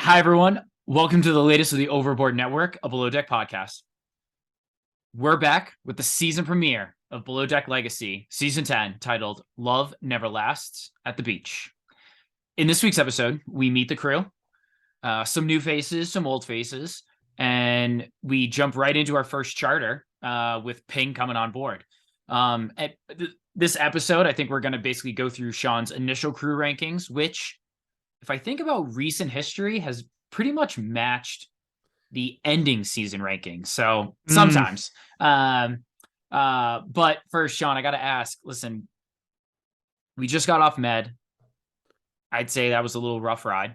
Hi, everyone. Welcome to the latest of the Overboard Network, a Below Deck podcast. We're back with the season premiere of Below Deck Legacy, Season 10, titled Love Never Lasts at the Beach. In this week's episode, we meet the crew, some new faces, some old faces, and we jump right into our first charter with Ping coming on board. This episode, I think we're going to basically go through Sean's initial crew rankings, which, if I think about recent history, has pretty much matched the ending season rankings. So Mm, sometimes. But first, Sean, I gotta ask, listen, we just got off Med. I'd say that was a little rough ride.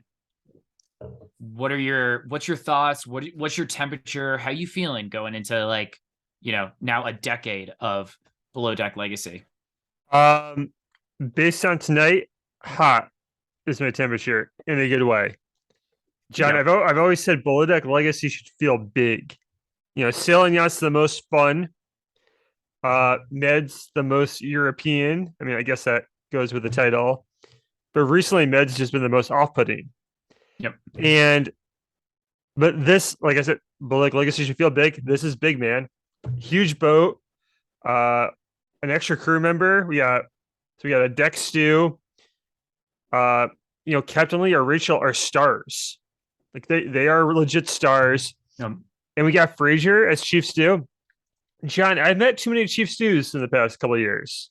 What's your thoughts? What's your temperature? How you feeling going into now a decade of Below Deck Legacy? um, based on tonight, hot is my temperature in a good way. John, Yep. I've always said Below Deck Legacy should feel big. Sailing yachts the most fun. Med's the most European. I mean, I guess that goes with the title. But recently, Med's just been the most off-putting. Yep. And but this, like I said, Below Deck Legacy should feel big. This is big, man. Huge boat. Uh, an extra crew member. We got a deck stew. uh Captain Lee or Rachel are stars. Like they are legit stars. Yep. And we got Frazier as Chief Stew. John, I've met too many Chief Stews in the past couple of years.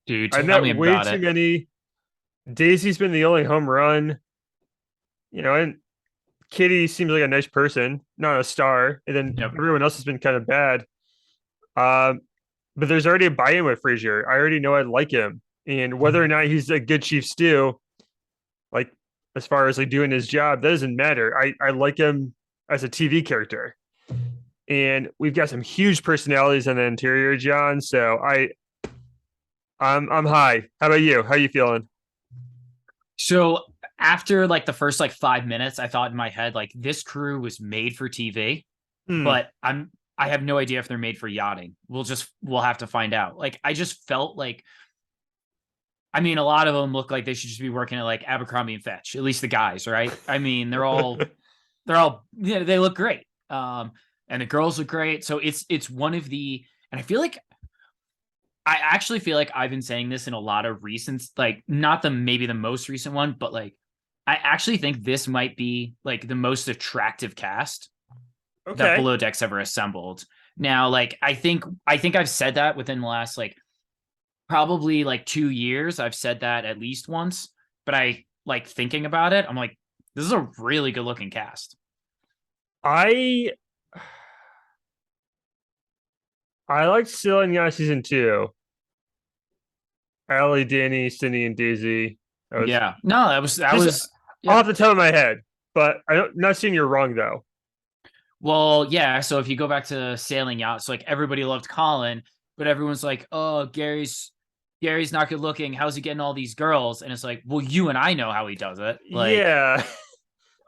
Dude, I've tell met me way about too it. many. Daisy's been the only home run, and Kitty seems like a nice person, not a star. And then Yep. everyone else has been kind of bad. Um, but there's already a buy-in with Frazier. I already know I like him. And whether or not he's a good Chief Stew, like as far as like doing his job, that doesn't matter. I like him as a TV character, and we've got some huge personalities in the interior, John. So I'm high. How about you? How you feeling? So after like the first like 5 minutes, I thought in my head, like this crew was made for TV, Hmm. but I have no idea if they're made for yachting. We'll have to find out. Like I just felt like, I mean, a lot of them look like they should just be working at like Abercrombie and Fetch, at least the guys, right? I mean, they're all yeah, they look great. And the girls look great. So it's one of the, and I actually feel like I've been saying this in a lot of recent, like not the maybe the most recent one, but like I actually think this might be like the most attractive cast that Okay. Below Deck's ever assembled. Now, like I think I've said that within the last like probably like 2 years. I've said that at least once, but I like thinking about it, I'm like, this is a really good looking cast. I I liked Sailing Yacht season two. Allie, Danny, Cindy, and Daisy. That was Yeah. No, that just was yeah. off the top of my head, but I don't not saying you're wrong though. Well, yeah. So if you go back to Sailing Yacht, so like everybody loved Colin, but everyone's like, oh, Gary's not good looking. How's he getting all these girls? And it's like, well, you and I know how he does it. Like, Yeah.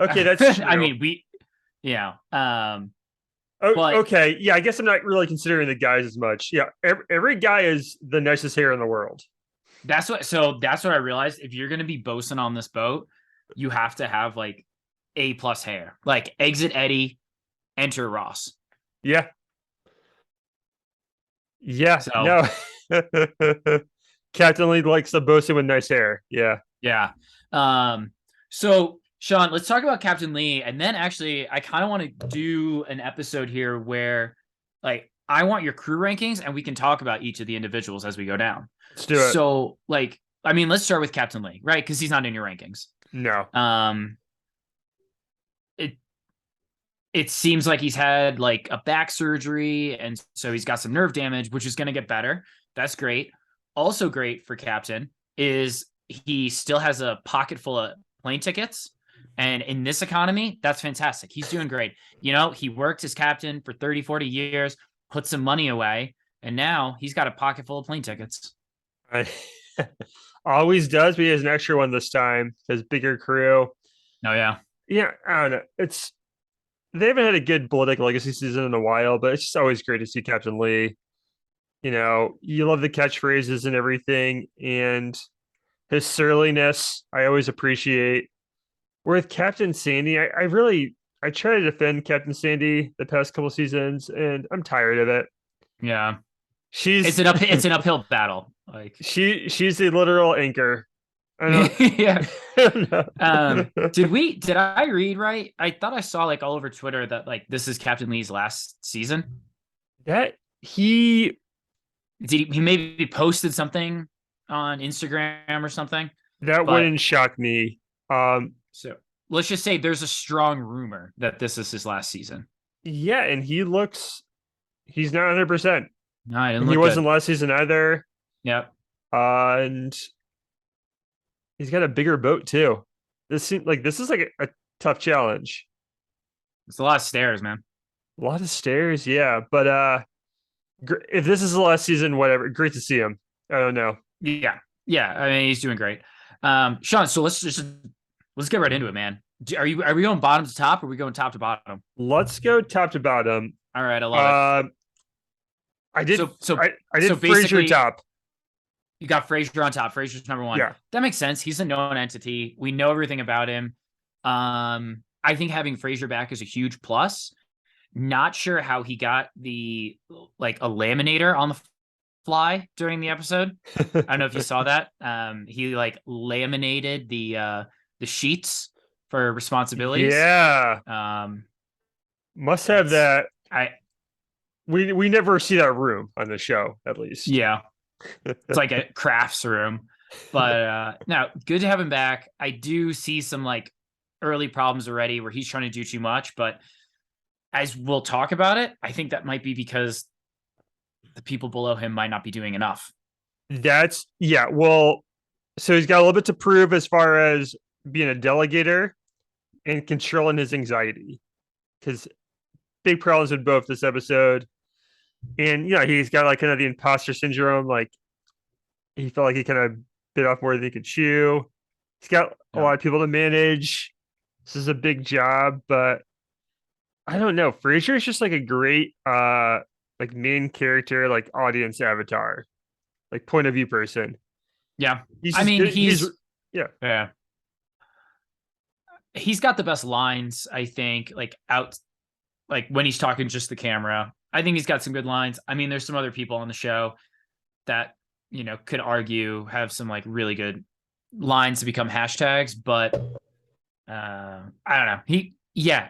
Okay, that's I true. mean, Oh, but okay. Yeah, I guess I'm not really considering the guys as much. Yeah, every guy is the nicest hair in the world. that's what I realized. If you're gonna be boasting on this boat, you have to have like A+ hair. Like exit Eddie, enter Ross. Yeah, yeah. So No, Captain Lee likes the boasting with nice hair. Yeah. yeah. So Sean, let's talk about Captain Lee, and then actually, I kind of want to do an episode here where, like, I want your crew rankings, and we can talk about each of the individuals as we go down. Let's do it. So, like, I mean, let's start with Captain Lee, right? Because he's not in your rankings. No. Um, it it seems like he's had like a back surgery, and so he's got some nerve damage, which is going to get better. That's great. Also great for Captain is he still has a pocket full of plane tickets. And in this economy, that's fantastic. He's doing great. He worked as captain for 30, 40 years, put some money away, and now he's got a pocket full of plane tickets. I, always does, but he has an extra one this time. His bigger crew. Oh, yeah. Yeah, I don't know. It's they haven't had a good Bullet Deck Legacy season in a while, but it's just always great to see Captain Lee. You love the catchphrases and everything, and his surliness I always appreciate. With Captain Sandy, I try to defend Captain Sandy the past couple seasons, and I'm tired of it. Yeah. She's It's an uphill battle. Like she's a literal anchor. I don't, yeah. I don't know. Did I read right? I thought I saw like all over Twitter that like this is Captain Lee's last season. That he He maybe posted something on Instagram or something? that But wouldn't shock me. Um, so let's just say there's a strong rumor that this is his last season. yeah, and he's not 100%. No, I didn't And he look wasn't good. last season either. Yep. And he's got a bigger boat too. This is like a tough challenge. It's a lot of stairs, man. A lot of stairs, yeah. But if this is the last season, whatever. Great to see him. I don't know. Yeah. Yeah. I mean, he's doing great. Sean, so let's get right into it, man. Are we going bottom to top or are we going top to bottom? Let's go top to bottom. All right, I love it. I did So I did so Frasier basically top. you got Frasier on top. Frasier's number one. Yeah. That makes sense. He's a known entity. We know everything about him. I think having Frasier back is a huge plus. Not sure how he got the like a laminator on the fly during the episode. I don't know if you saw that. He like laminated the sheets for responsibilities. Yeah. Must have It's that. I We never see that room on the show, at least. yeah. It's like a crafts room. But now good to have him back. I do see some like early problems already where he's trying to do too much, but as we'll talk about it, I think that might be because the people below him might not be doing enough. That's yeah. Well, so he's got a little bit to prove as far as being a delegator and controlling his anxiety. Because big problems with both this episode. And yeah, he's got like kind of the imposter syndrome. Like he felt like he kind of bit off more than he could chew. He's got a lot of people to manage. This is a big job, but I don't know. Frasier is just like a great like main character, like audience avatar, like point of view person. Yeah. He's I just mean, good. yeah. He's got the best lines, I think, like out like when he's talking just the camera. I think he's got some good lines. I mean, there's some other people on the show that, you know, could argue have some like really good lines to become hashtags, but I don't know.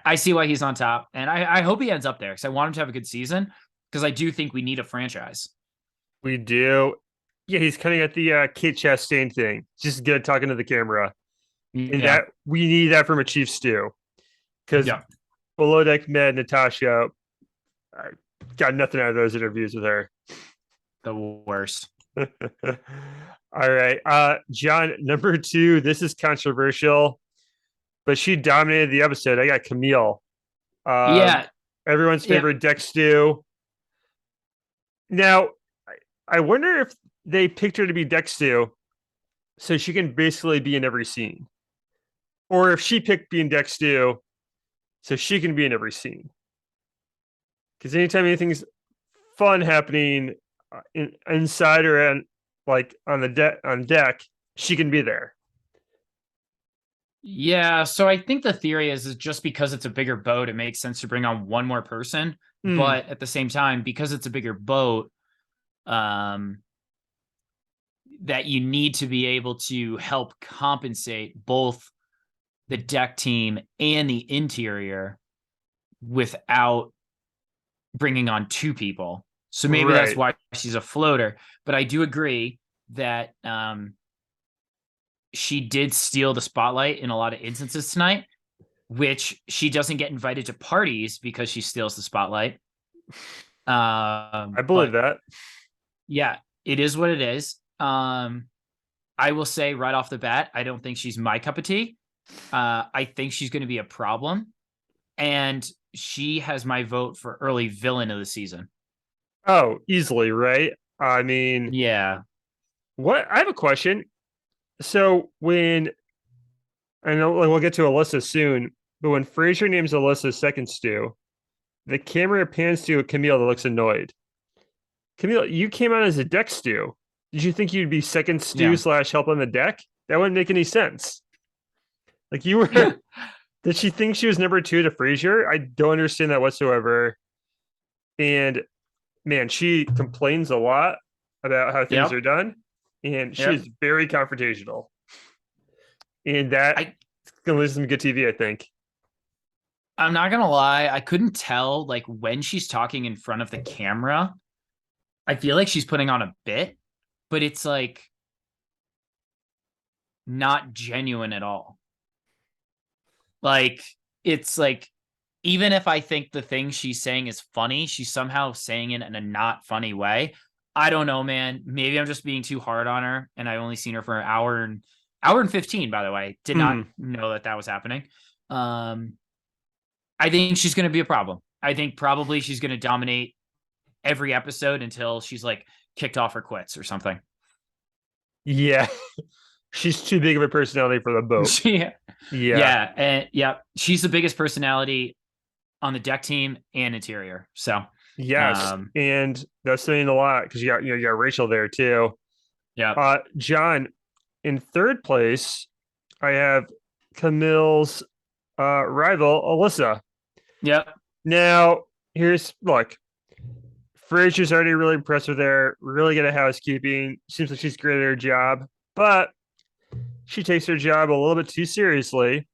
I see why he's on top, and I hope he ends up there because I want him to have a good season because I do think we need a franchise. We do. Yeah, he's kind of got the Kate Chastain thing. Just good talking to the camera. And that we need that from a Chief Stew. Because Below Deck Med, Natasha, I got nothing out of those interviews with her. The worst. All right. John, number 2. This is controversial, but she dominated the episode. I got Camille. Everyone's favorite Deck Stew. Now, I wonder if they picked her to be Deck Stew so she can basically be in every scene. Or if she picked being Deck Stew so she can be in every scene. Because anytime anything's fun happening inside or like on deck, she can be there. Yeah, so I think the theory is just because it's a bigger boat, it makes sense to bring on one more person. But at the same time, because it's a bigger boat, that you need to be able to help compensate both the deck team and the interior without bringing on 2 people. So maybe that's why she's a floater. But I do agree that she did steal the spotlight in a lot of instances tonight, which she doesn't get invited to parties because she steals the spotlight. I believe that. Yeah, it is what it is. I will say right off the bat, I don't think she's my cup of tea. I think she's going to be a problem. And she has my vote for early villain of the season. Oh, easily, right? I mean, yeah. What I have a question. So when I know we'll get to Alyssa soon, but when Frasier names Alyssa second stew, the camera pans to Camille that looks annoyed. Camille, you came out as a deck stew. Did you think you'd be second stew / help on the deck? That wouldn't make any sense. Like you were. Did she think she was number two to Frasier? I don't understand that whatsoever. And man, she complains a lot about how things Yep. are done, and she Yep. is very confrontational. And that I gonna lose some good TV, I think. I'm not gonna lie, I couldn't tell like when she's talking in front of the camera. I feel like she's putting on a bit, but it's like not genuine at all. Like it's like even if I think the thing she's saying is funny, she's somehow saying it in a not funny way. I don't know, man. Maybe I'm just being too hard on her, and I only seen her for an hour and 15. By the way, did not know that that was happening. Um, I think she's going to be a problem. I think probably she's going to dominate every episode until she's like kicked off or quits or something. Yeah, she's too big of a personality for the boat. yeah, Yeah. and yeah, she's the biggest personality on the deck team and interior. So Yes, and that's saying a lot because you got Rachel there too. yeah, John, in third place, I have Camille's rival Alyssa. yep, Now, here's look. Frasier's already really impressed with her. Really good at housekeeping. Seems like she's great at her job, but she takes her job a little bit too seriously.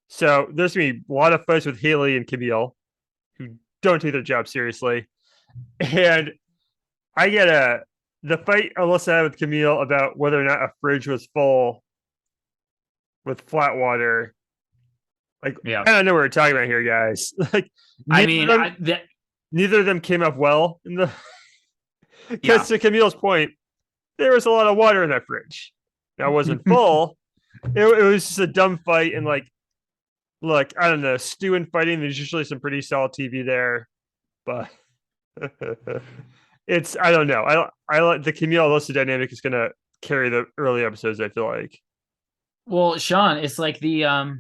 So there's gonna be a lot of fights with Haley and Camille, who don't take their job seriously. And I get the fight Alyssa had with Camille about whether or not a fridge was full with flat water. Like yeah. I don't know what we're talking about here, guys. Like I mean, neither of them came up well in the because yeah. to Camille's point, there was a lot of water in that fridge. Now it wasn't full. It was just a dumb fight and like look, I don't know, stew and fighting. There's usually some pretty solid TV there, but it's I don't know. I like the Camille Alyssa dynamic is gonna carry the early episodes. I feel like. Well, Sean, it's like it's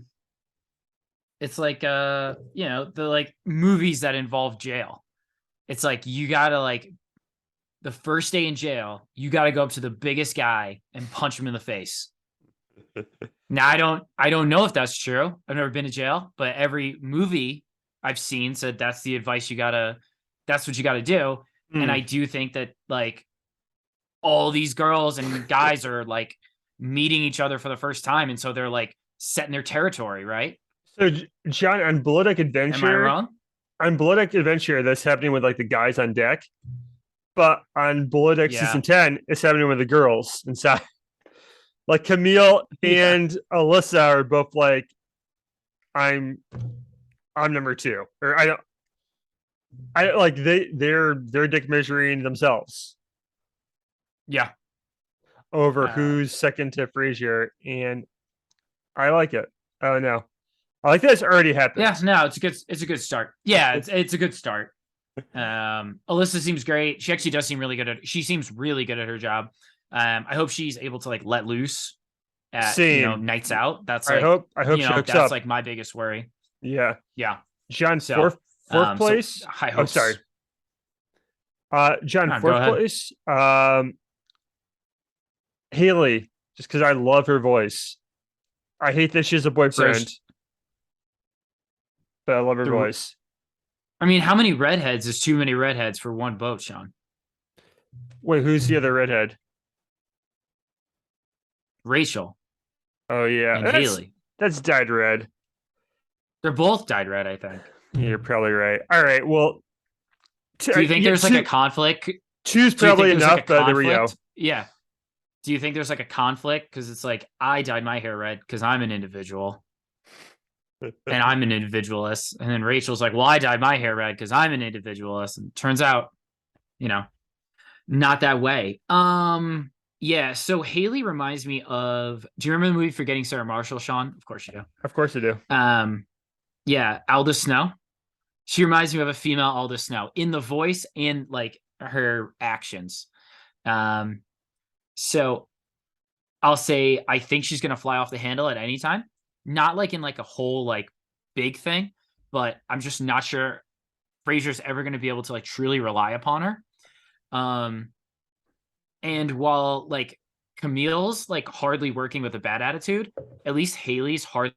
like you know, the like movies that involve jail. It's like you gotta like the first day in jail, you gotta go up to the biggest guy and punch him in the face. Now I don't know if that's true. I've never been to jail, but every movie I've seen said that's the advice that's what you gotta do. And I do think that like all these girls and guys are like meeting each other for the first time, and so they're like setting their territory, right? So John, on Below Deck Am I Adventure, wrong? that's happening with like the guys on deck, but on Below Deck Yeah. season 10, it's happening with the girls inside. Like Camille Yeah. and Alyssa are both like, I'm number two, or I like they're dick measuring themselves Yeah. over who's second to Frasier, and I like it. I don't know. I like that it's already happened. Yeah, no, it's a good start. Yeah, it's a good start. Alyssa seems great. She actually does seem really good she seems really good at her job. I hope she's able to like let loose at nights out. That's like I hope she hooks that's up. like my biggest worry. Yeah. Yeah. John, So, fourth place. So high I'm hopes. sorry. John, No, go fourth ahead. place. Haley, just because I love her voice. I hate that she has a boyfriend, but I love her voice. I mean, how many redheads is too many redheads for one boat, Sean? Wait, who's the other redhead? Rachel Oh yeah, and Haley. That's dyed red. They're both dyed red, I think. You're probably right. All right. Well, do you think there's like a conflict? Two's probably enough, but there we go. Yeah. Do you think there's like a conflict? Because it's like I dyed my hair red because I'm an individual. And I'm an individualist. And then Rachel's like, well, I dyed my hair red because I'm an individualist. And turns out, not that way. Yeah. So Haley reminds me of, do you remember the movie Forgetting Sarah Marshall, Sean? Of course you do. Of course I do. Yeah. Aldous Snow. She reminds me of a female Aldous Snow in the voice and like her actions. So I'll say, I think she's going to fly off the handle at any time. Not like in like a whole like big thing, but I'm just not sure Frasier's ever going to be able to like truly rely upon her. And while like Camille's like hardly working with a bad attitude, at least Haley's hardly